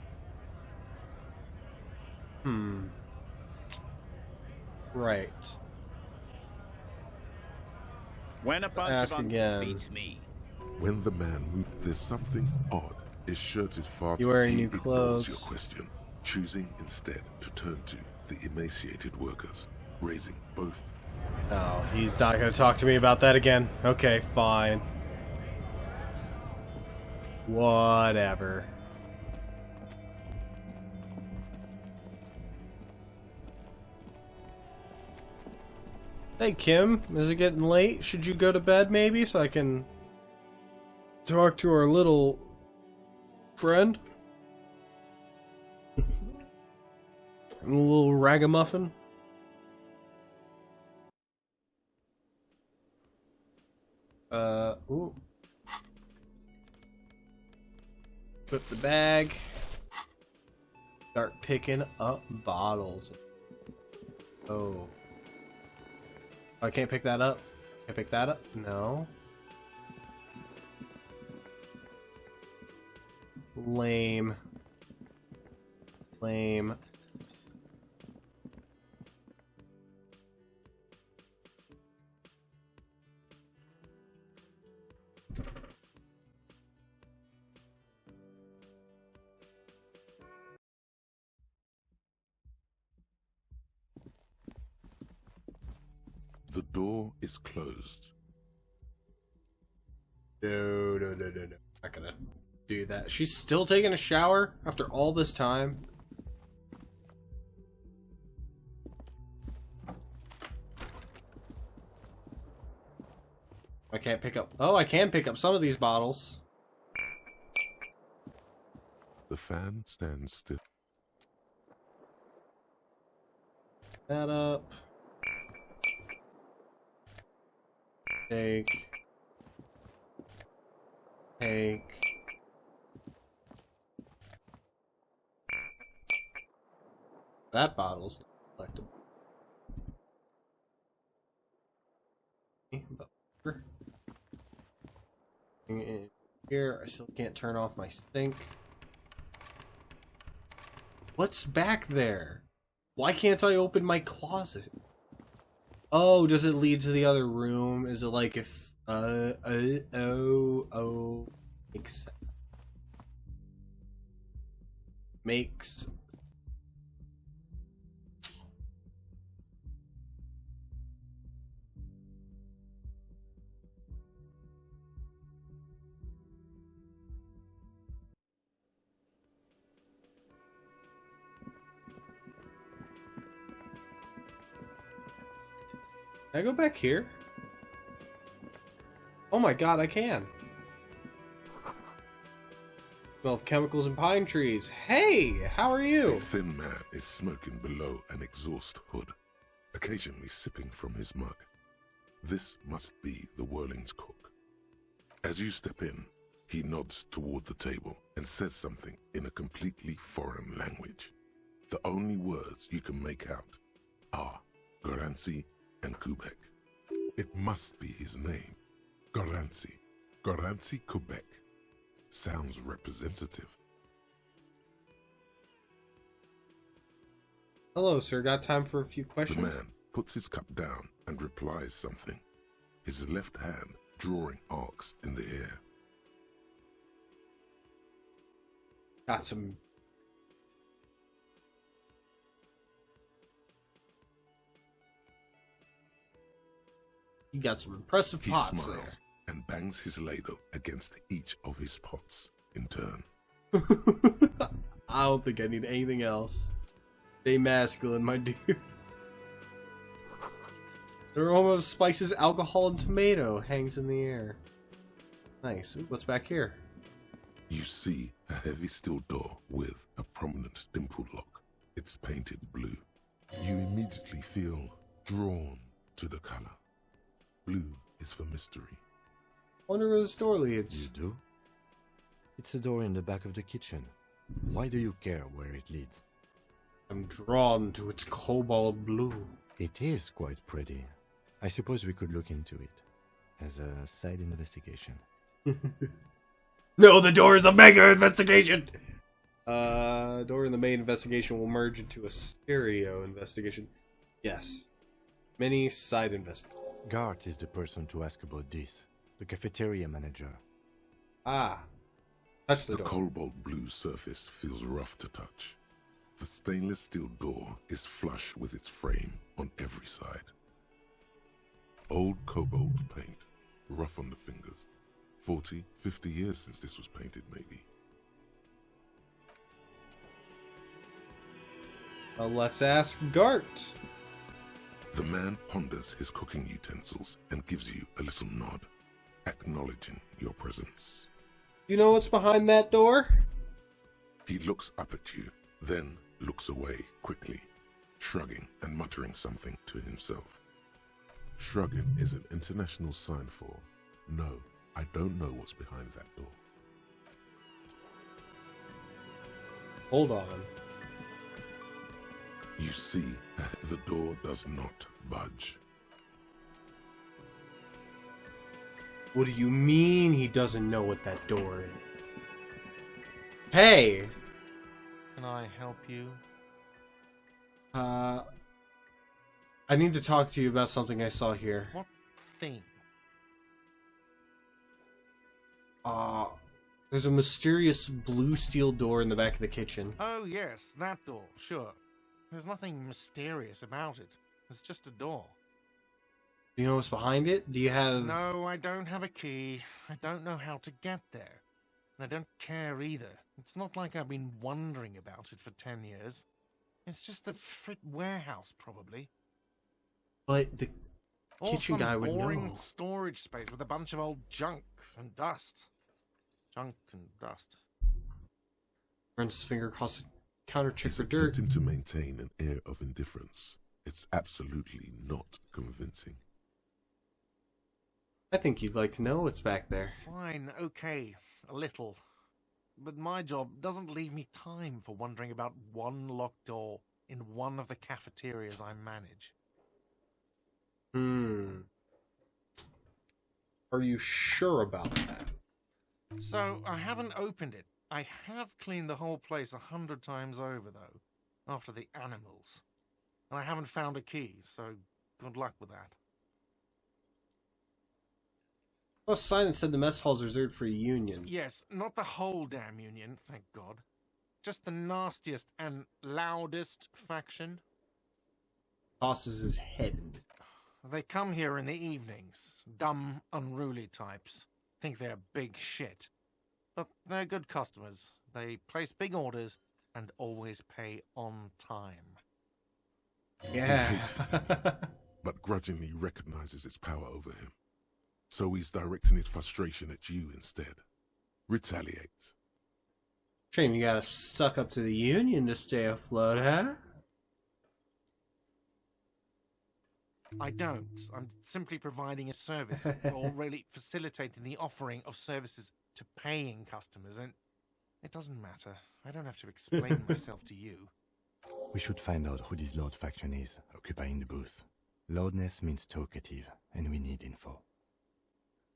Right. When a bunch Ask of again. uncle beats me, When the man moves, there's something odd. His shirt is far You too wearing he new ignores clothes. your question, choosing instead to turn to the emaciated workers, raising both. Oh, he's not going to talk to me about that again. Okay, fine. Whatever. Hey, Kim, is it getting late? Should you go to bed maybe so I can talk to our little friend? A little ragamuffin? Ooh. Flip the bag. Start picking up bottles. Oh. I can't pick that up. Can I pick that up? No. Lame. Lame. The door is closed. No. Not gonna do that. She's still taking a shower after all this time. I can't pick up. Oh, I can pick up some of these bottles. The fan stands still. That up. Take. That bottle's collectible. Here, I still can't turn off my sink. What's back there? Why can't I open my closet? Oh, does it lead to the other room? Is it like if makes sense. Makes Can I go back here? Oh my god, I can. Smell of chemicals and pine trees. Hey, how are A you? thin man is smoking below an exhaust hood, occasionally sipping from his mug. This must be the Whirling's cook. As you step in, he nods toward the table and says something in a completely foreign language. The only words you can make out are Garancy and Quebec. It must be his name. Garancy. Garancy Quebec. Sounds representative. Hello, sir. Got time for a few The questions? man puts his cup down and replies something, his left hand drawing arcs in the air. Got some. You got some impressive He pots smiles and bangs his ladle against each of his pots in turn. there. I don't think I need anything else. Stay masculine, my dude. The aroma of spices, alcohol, and tomato hangs in the air. Nice. Ooh, what's back here? You see a heavy steel door with a prominent dimple lock. It's painted blue. You immediately feel drawn to the color. Blue is for mystery. Wonder where this door leads. You do? It's a door in the back of the kitchen. Why do you care where it leads? I'm drawn to its cobalt blue. It is quite pretty. I suppose we could look into it as a side investigation. No, the door is a mega investigation! Door in the main investigation will merge into a stereo investigation. Yes. Many side investigations. Gart is the person to ask about this. The cafeteria manager. Ah. Touch the The door. cobalt blue surface feels rough to touch. The stainless steel door is flush with its frame on every side. Old cobalt paint, rough on the fingers. 40, 50 years since this was painted, maybe. Well, let's ask Gart. The man ponders his cooking utensils and gives you a little nod, acknowledging your presence. You know what's behind that door? He looks up at you, then looks away quickly, shrugging and muttering something to himself. Shrugging is an international sign for, no, I don't know what's behind that door. Hold on. You see, the door does not budge. What do you mean he doesn't know what that door is? Hey! Can I help you? I need to talk to you about something I saw here. What thing? There's a mysterious blue steel door in the back of the kitchen. Oh, yes, that door, sure. There's nothing mysterious about it. It's just a door. Do you know what's behind it? Do you have... No, I don't have a key. I don't know how to get there. And I don't care either. It's not like I've been wondering about it for 10 years. It's just the frit warehouse, probably. But the Or kitchen some guy would boring know. storage space with a bunch of old junk and dust. Junk and dust. Runs his finger across the counter, check He's for dirt. attempting to maintain an air of indifference. It's absolutely not convincing. I think you'd like to know what's back there. Fine, okay, a little. But my job doesn't leave me time for wondering about one locked door in one of the cafeterias I manage. Are you sure about that? So, I haven't opened it. I have cleaned the whole place 100 times over, though, after the animals. And I haven't found a key, so good luck with that. Well, a sign that said the mess hall's reserved for a union. Yes, not the whole damn union, thank God. Just the nastiest and loudest faction. Tosses his head in his... They come here in the evenings. Dumb, unruly types. Think they're big shit. But they're good customers. They place big orders and always pay on time. Yeah. He hates them, but grudgingly recognizes its power over him. So he's directing his frustration at you instead. Retaliate. Shame you gotta suck up to the union to stay afloat, huh? I don't. I'm simply providing a service, or really facilitating the offering of services to paying customers, and it doesn't matter. I don't have to explain myself to you. We should find out who this Lord faction is, occupying the booth. Loudness means talkative, and we need info.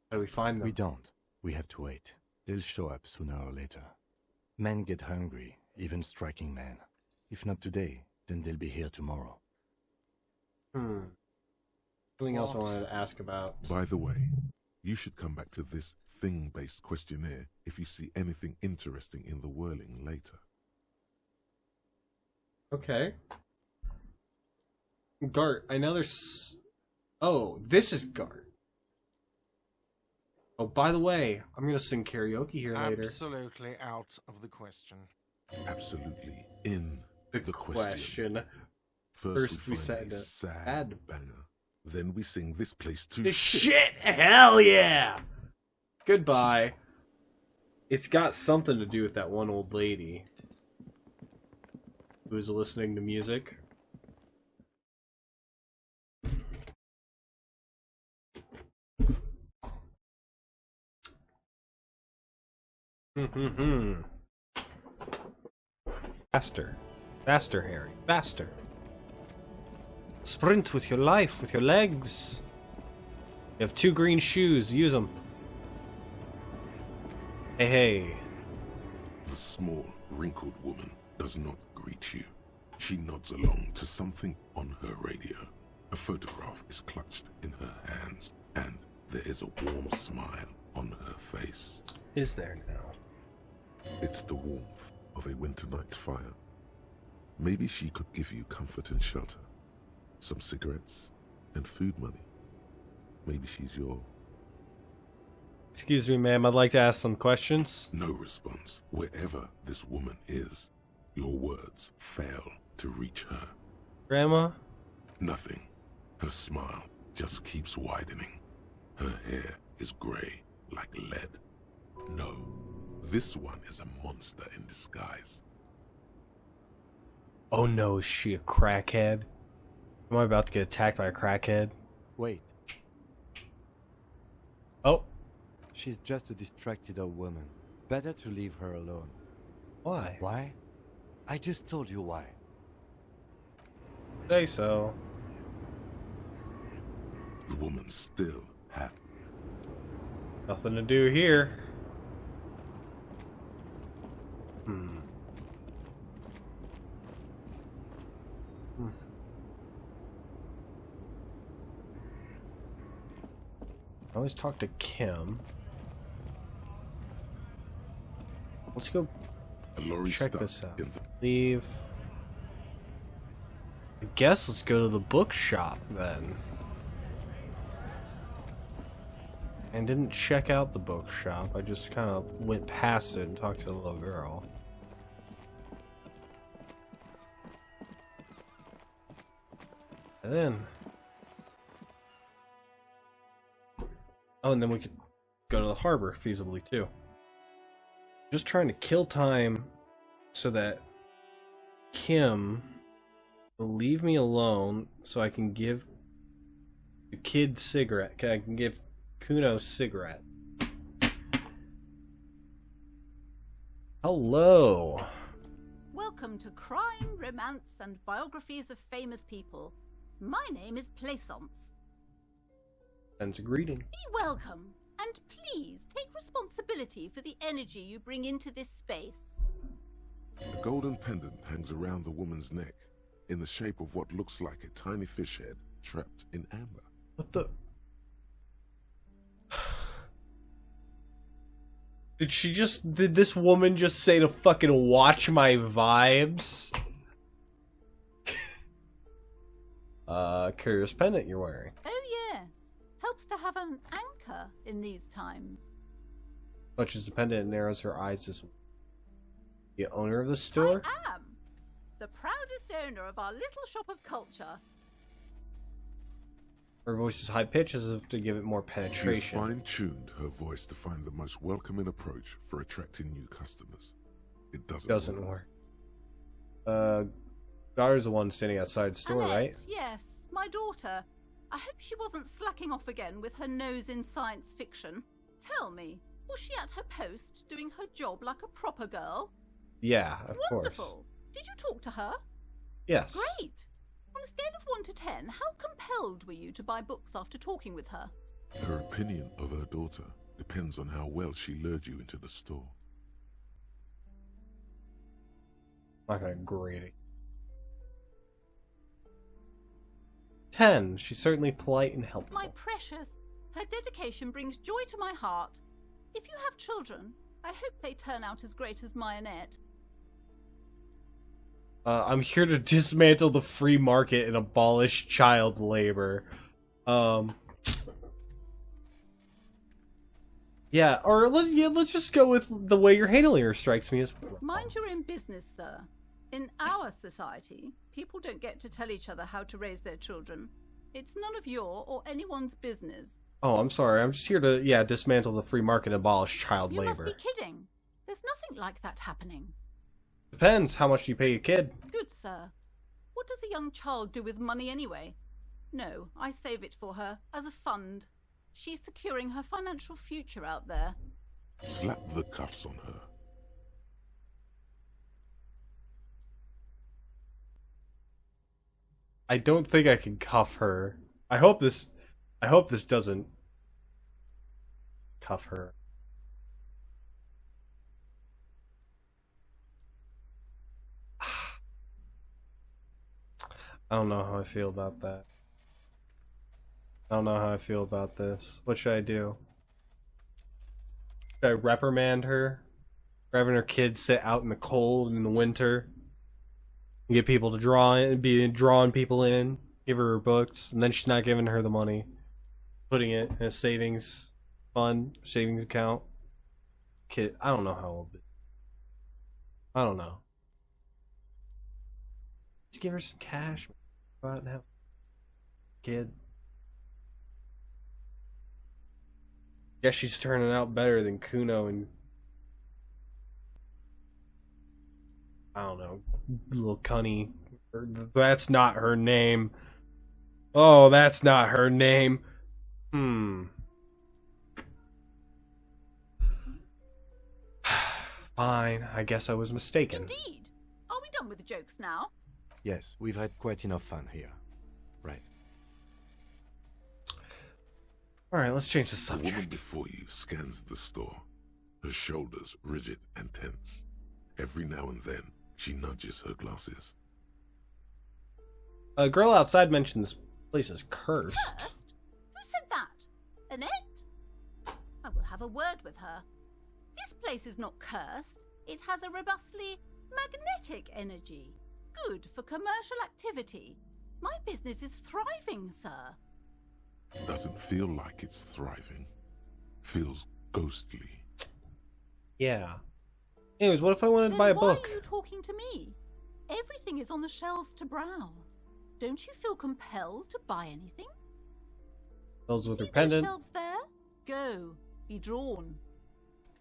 How do we find them? We don't. We have to wait. They'll show up sooner or later. Men get hungry, even striking men. If not today, then they'll be here tomorrow. Something else I wanted to ask about. By the way, you should come back to this thing-based questionnaire if you see anything interesting in the whirling later. Okay. Gart, I know there's... Oh, this is Gart. Oh, by the way, I'm gonna sing karaoke here later. Absolutely out of the question. Absolutely in the question. First we we said find a a sad sad banger. Then we sing this place to Shit! Hell yeah! Goodbye. It's got something to do with that one old lady who was listening to music. Faster. Faster, Harry. Faster. Sprint with your life, with your legs. You have 2 green shoes. Use them. Hey, hey. The small, wrinkled woman does not greet you. She nods along to something on her radio. A photograph is clutched in her hands, and there is a warm smile on her face. Is there now? It's the warmth of a winter night's fire. Maybe she could give you comfort and shelter, some cigarettes, and food money. Maybe she's your... Excuse me, ma'am, I'd like to ask some questions. No response. Wherever this woman is, your words fail to reach her. Grandma? Nothing. Her smile just keeps widening. Her hair is gray like lead. No, this one is a monster in disguise. Oh no, is she a crackhead? Am I about to get attacked by a crackhead? Wait. Oh. She's just a distracted old woman. Better to leave her alone. Why? Why? I just told you why. Say so. The woman still had Nothing to do here. I always talk to Kim. Let's go a lorry check stuck this out. in the... Leave. I guess let's go to the bookshop then. And didn't check out the bookshop. I just kind of went past it and talked to the little girl. And then... Oh, and then we could go to the harbor feasibly too. Just trying to kill time so that Kim will leave me alone so I can give the kid cigarette. I can give Kuno cigarette. Hello. Welcome to Crime, Romance, and Biographies of Famous People. My name is Plaisance. Sends a greeting. Be welcome, and please take responsibility for the energy you bring into this space. A golden pendant hangs around the woman's neck, in the shape of what looks like a tiny fish head trapped in amber. What the? Did this woman just say to fucking watch my vibes? Curious pendant you're wearing. Oh yes, helps to have an anchor in these times. Much as the pendant narrows her eyes as the owner of the store? I am the proudest owner of our little shop of culture. Her voice is high pitched as if to give it more She's penetration. fine-tuned her voice to find the most welcoming approach for attracting new customers. It Doesn't work. Daughter's the one standing outside the store, Annette, right? Yes, my daughter. I hope she wasn't slacking off again with her nose in science fiction. Tell me, was she at her post doing her job like a proper girl? Yeah, of Wonderful. course. Did you talk to her? Yes. Great. On a scale of 1 to 10, how compelled were you to buy books after talking with her? Her opinion of her daughter depends on how well she lured you into the store. I'm not gonna grade it. 10. She's certainly polite and helpful. My precious, her dedication brings joy to my heart. If you have children, I hope they turn out as great as my Annette. I'm here to dismantle the free market and abolish child labor. Yeah, or let's just go with the way you're handling her strikes me as... Mind your own business, sir. In our society, people don't get to tell each other how to raise their children. It's none of your or anyone's business. Oh, I'm sorry. I'm just here to, dismantle the free market and abolish child You labor. must be kidding. There's nothing like that happening. Depends how much you pay your kid. Good sir. What does a young child do with money anyway? No, I save it for her, as a fund. She's securing her financial future out there. Slap the cuffs on her. I don't think I can cuff her. I hope this doesn't cuff her. I don't know how I feel about that. I don't know how I feel about this. What should I do? Should I reprimand her for having her kids sit out in the cold in the winter? And get people to draw in, be drawing people in, give her books, and then she's not giving her the money. Putting it in a savings fund, savings account. Kid, I don't know how old it is. I don't know. Just give her some cash. Go out and have a kid. Guess she's turning out better than Kuno and I don't know, little Cunny. That's not her name. Oh, that's not her name. Fine, I guess I was mistaken. Indeed. Are we done with the jokes now? Yes, we've had quite enough fun here. Right. Alright, let's change the The woman subject. before you scans the store, her shoulders rigid and tense. Every now and then, she nudges her glasses. A girl outside mentioned this place is cursed. Cursed? Who said that? Annette? I will have a word with her. This place is not cursed. It has a robustly magnetic energy. Good for commercial activity. My business is thriving, sir. Doesn't feel like it's thriving. Feels ghostly. Yeah. Anyways, what if I wanted to Then buy a why book? are you talking to me? Everything is on the shelves to browse. Don't you feel compelled to buy anything? Those with her See those pendant. shelves there? Go. Be drawn.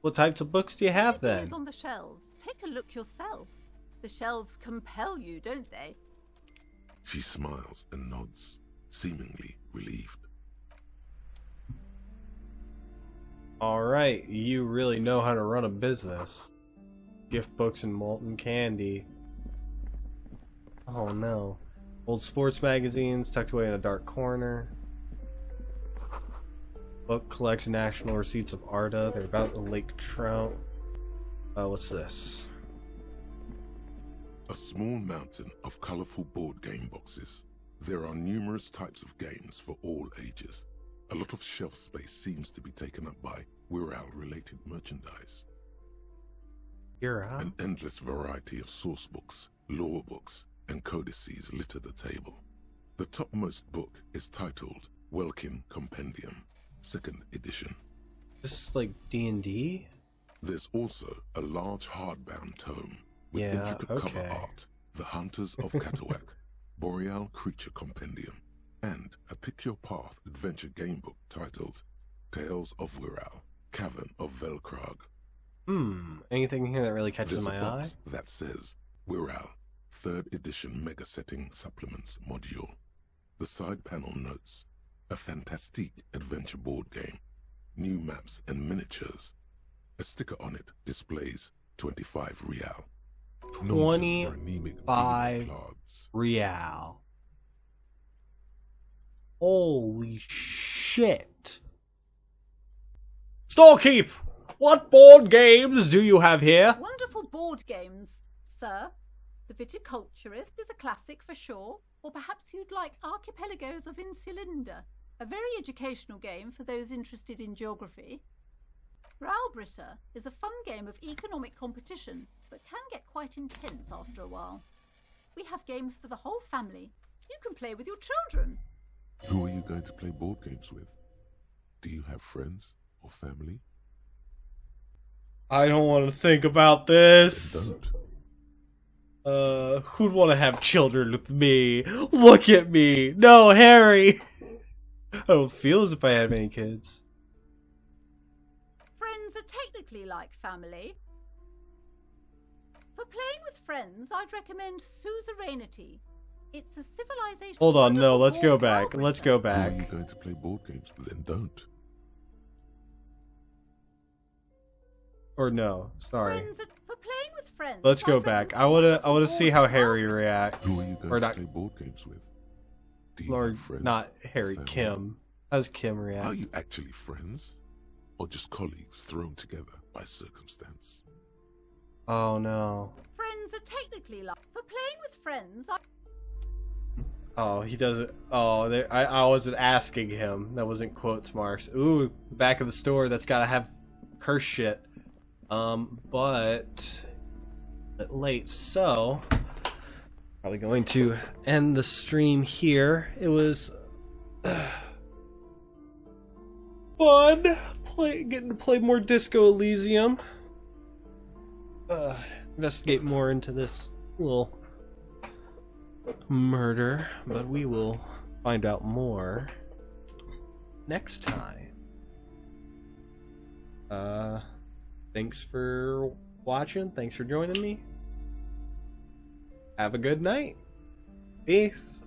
What types of books do you have Everything then? is on the shelves. Take a look yourself. The shelves compel you, don't they? She smiles and nods, seemingly relieved. Alright, you really know how to run a business. Gift books and molten candy. Oh no. Old sports magazines tucked away in a dark corner. Book collects national receipts of Arda. They're about the lake trout. What's this? A small mountain of colorful board game boxes. There are numerous types of games for all ages. A lot of shelf space seems to be taken up by Wirral-related merchandise. You're out. An endless variety of source books, lore books, and codices litter the table. The topmost book is titled Welkin Compendium, 2nd edition. This is like D&D? There's also a large hardbound tome with Yeah, intricate okay. cover art, The Hunters of Catawak, Boreal Creature Compendium, and a pick-your-path adventure game book titled Tales of Wirral, Cavern of Velkrag. Anything here that really catches There's my a eye? box that says Wirral, 3rd edition Mega Setting Supplements Module. The side panel notes, a fantastique adventure board game, new maps and miniatures. A sticker on it displays 25 real. Nonsense for anemic 25 demon clods. Real. Holy shit. Storekeep! What board games do you have here? Wonderful board games, sir. The Viticulturist is a classic for sure, or perhaps you'd like Archipelagos of Insulinda, a very educational game for those interested in geography. Raubritter is a fun game of economic competition, but can get quite intense after a while. We have games for the whole family. You can play with your children. Who are you going to play board games with? Do you have friends or family? I don't want to think about this. Then don't. Who'd want to have children with me? Look at me. No, Harry. I don't feel as if I have any kids. Friends are technically like family. For playing with friends, I'd recommend suzerainty. It's a civilization. Hold on, no, wonderful let's go board back. arbiter. Let's go Who back. are you going to play board games with? Then don't. Or no, sorry. For playing with friends. Let's go I'd back. recommend I wanna see how Harry arbiter. reacts. Who are you going Or to not, play board games with? Do you or have friends? not Harry, Family? Kim. How's Kim Are react? you actually friends? Or just colleagues thrown together by circumstance? Oh no. Friends are technically like. For playing with friends, Oh, he doesn't. Oh, there. I wasn't asking him. That wasn't quotes marks. Ooh, back of the store. That's gotta have curse shit. But late. So probably going to end the stream here. It was fun getting to play more Disco Elysium. Investigate more into this little murder, but we will find out more next time. Thanks for watching. Thanks for joining me. Have a good night. Peace.